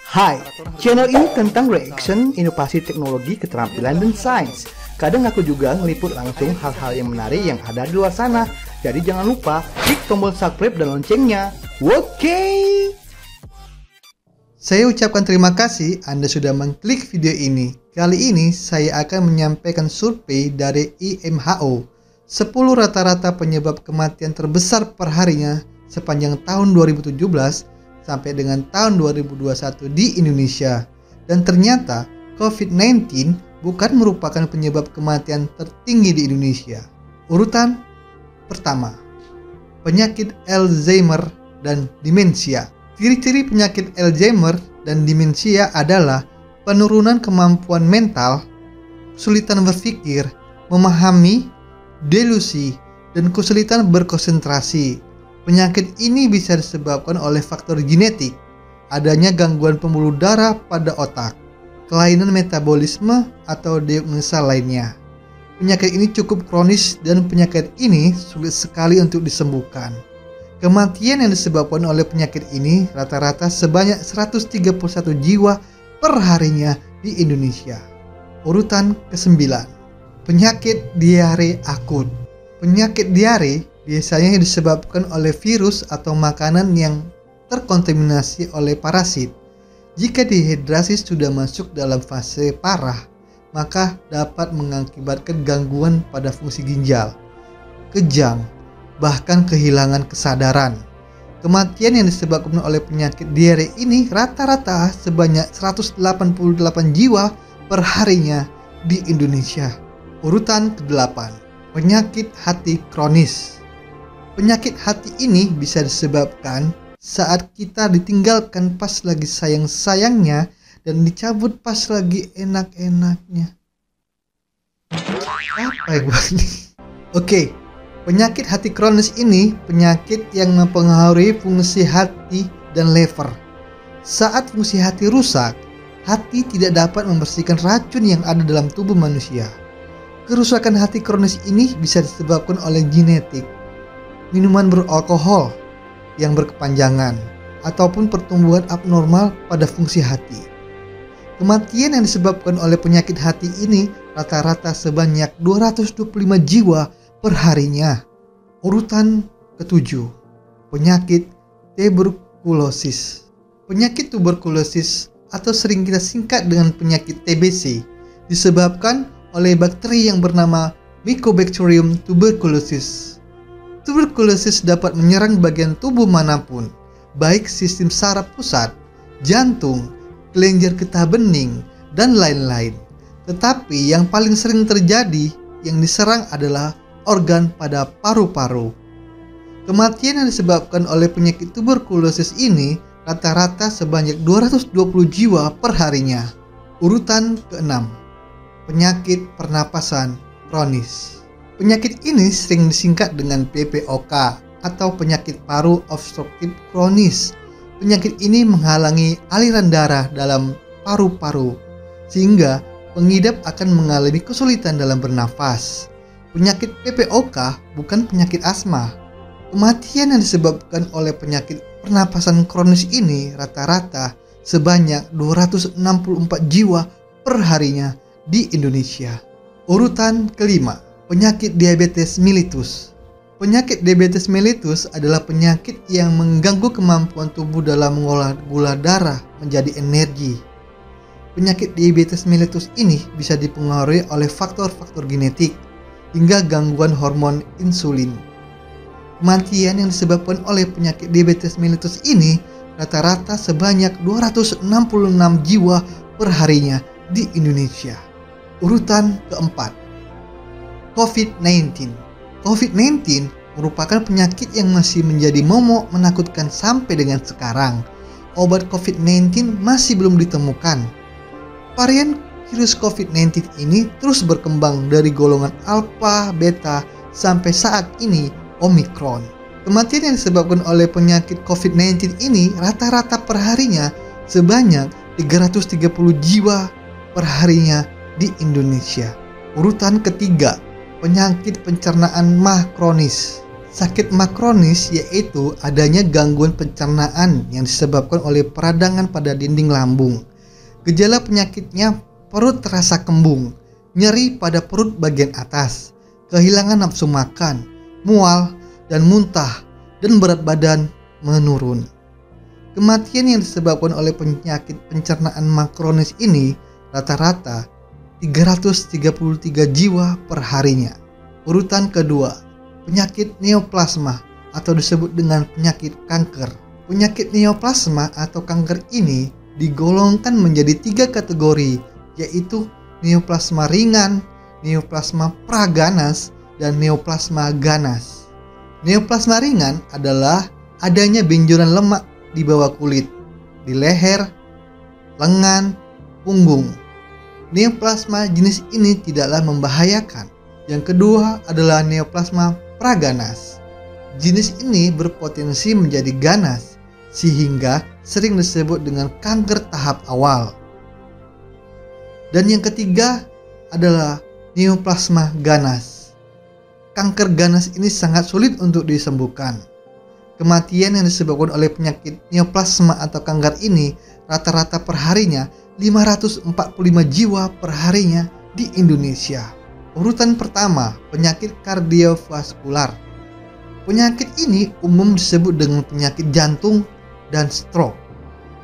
Hai, channel ini tentang reaction, inovasi teknologi, keterampilan, dan sains. Kadang aku juga ngeliput langsung hal-hal yang menarik yang ada di luar sana. Jadi jangan lupa klik tombol subscribe dan loncengnya. Oke. Saya ucapkan terima kasih Anda sudah mengklik video ini. Kali ini saya akan menyampaikan survei dari IMHO. 10 rata-rata penyebab kematian terbesar perharinya sepanjang tahun 2017 sampai dengan tahun 2021 di Indonesia. Dan ternyata COVID-19 bukan merupakan penyebab kematian tertinggi di Indonesia. Urutan pertama, penyakit Alzheimer dan demensia. Ciri-ciri penyakit Alzheimer dan demensia adalah penurunan kemampuan mental, kesulitan berpikir, memahami, delusi, dan kesulitan berkonsentrasi. Penyakit ini bisa disebabkan oleh faktor genetik, adanya gangguan pembuluh darah pada otak, kelainan metabolisme, atau diagnosa lainnya. Penyakit ini cukup kronis dan penyakit ini sulit sekali untuk disembuhkan. Kematian yang disebabkan oleh penyakit ini rata-rata sebanyak 131 jiwa per harinya di Indonesia. Urutan ke-9, penyakit diare akut. Penyakit diare biasanya disebabkan oleh virus atau makanan yang terkontaminasi oleh parasit. Jika dehidrasi sudah masuk dalam fase parah, maka dapat mengakibatkan gangguan pada fungsi ginjal, kejang, bahkan kehilangan kesadaran. Kematian yang disebabkan oleh penyakit diare ini rata-rata sebanyak 188 jiwa per harinya di Indonesia. Urutan ke-8, penyakit hati kronis. Penyakit hati ini bisa disebabkan saat kita ditinggalkan pas lagi sayang-sayangnya dan dicabut pas lagi enak-enaknya. Apa ya ini? Oke, penyakit hati kronis ini penyakit yang mempengaruhi fungsi hati dan lever. Saat fungsi hati rusak, hati tidak dapat membersihkan racun yang ada dalam tubuh manusia. Kerusakan hati kronis ini bisa disebabkan oleh genetik, minuman beralkohol yang berkepanjangan, ataupun pertumbuhan abnormal pada fungsi hati. Kematian yang disebabkan oleh penyakit hati ini rata-rata sebanyak 225 jiwa per harinya. Urutan ke-7, penyakit tuberkulosis. Penyakit tuberkulosis atau sering kita singkat dengan penyakit TBC disebabkan oleh bakteri yang bernama Mycobacterium tuberculosis. Tuberkulosis dapat menyerang bagian tubuh manapun, baik sistem saraf pusat, jantung, kelenjar getah bening, dan lain-lain. Tetapi yang paling sering terjadi yang diserang adalah organ pada paru-paru. Kematian yang disebabkan oleh penyakit tuberkulosis ini rata-rata sebanyak 220 jiwa per harinya. Urutan ke-6, penyakit pernapasan kronis. Penyakit ini sering disingkat dengan PPOK atau penyakit paru obstruktif kronis. Penyakit ini menghalangi aliran darah dalam paru-paru sehingga pengidap akan mengalami kesulitan dalam bernafas. Penyakit PPOK bukan penyakit asma. Kematian yang disebabkan oleh penyakit pernapasan kronis ini rata-rata sebanyak 264 jiwa per harinya di Indonesia. Urutan ke-5, penyakit diabetes mellitus. Penyakit diabetes mellitus adalah penyakit yang mengganggu kemampuan tubuh dalam mengolah gula darah menjadi energi. Penyakit diabetes mellitus ini bisa dipengaruhi oleh faktor-faktor genetik hingga gangguan hormon insulin. Kematian yang disebabkan oleh penyakit diabetes mellitus ini rata-rata sebanyak 266 jiwa per harinya di Indonesia. Urutan keempat, COVID-19. COVID-19 merupakan penyakit yang masih menjadi momok menakutkan sampai dengan sekarang. Obat COVID-19 masih belum ditemukan. Varian virus COVID-19 ini terus berkembang dari golongan alpha, beta, sampai saat ini Omicron. Kematian yang disebabkan oleh penyakit COVID-19 ini rata-rata per harinya sebanyak 330 jiwa per harinya di Indonesia. Urutan ketiga, penyakit pencernaan MAH kronis. Sakit MA kronis yaitu adanya gangguan pencernaan yang disebabkan oleh peradangan pada dinding lambung. Gejala penyakitnya perut terasa kembung, nyeri pada perut bagian atas, kehilangan nafsu makan, mual dan muntah, dan berat badan menurun. Kematian yang disebabkan oleh penyakit pencernaan MA kronis ini rata-rata 333 jiwa per harinya. Urutan kedua, penyakit neoplasma atau disebut dengan penyakit kanker. Penyakit neoplasma atau kanker ini digolongkan menjadi 3 kategori, yaitu neoplasma ringan, neoplasma praganas, dan neoplasma ganas. Neoplasma ringan adalah adanya benjolan lemak di bawah kulit, di leher, lengan, punggung. Neoplasma jenis ini tidaklah membahayakan. Yang kedua adalah neoplasma praganas. Jenis ini berpotensi menjadi ganas, sehingga sering disebut dengan kanker tahap awal. Dan yang ketiga adalah neoplasma ganas. Kanker ganas ini sangat sulit untuk disembuhkan. Kematian yang disebabkan oleh penyakit neoplasma atau kanker ini rata-rata per harinya 545 jiwa per harinya di Indonesia. Urutan pertama, penyakit kardiovaskular. Penyakit ini umum disebut dengan penyakit jantung dan stroke.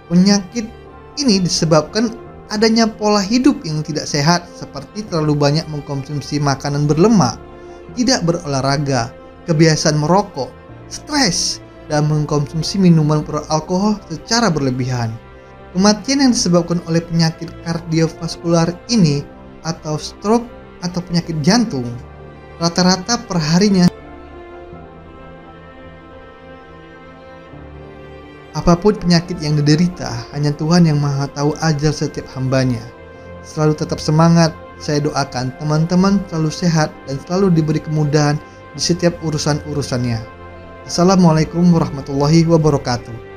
Penyakit ini disebabkan adanya pola hidup yang tidak sehat seperti terlalu banyak mengkonsumsi makanan berlemak, tidak berolahraga, kebiasaan merokok, stres, dan mengkonsumsi minuman beralkohol secara berlebihan. Kematian yang disebabkan oleh penyakit kardiovaskular ini atau stroke atau penyakit jantung rata-rata per harinya. Apapun penyakit yang diderita, hanya Tuhan yang Maha Tahu ajal setiap hambanya. Selalu tetap semangat. Saya doakan teman-teman selalu sehat dan selalu diberi kemudahan di setiap urusan-urusannya. Assalamualaikum warahmatullahi wabarakatuh.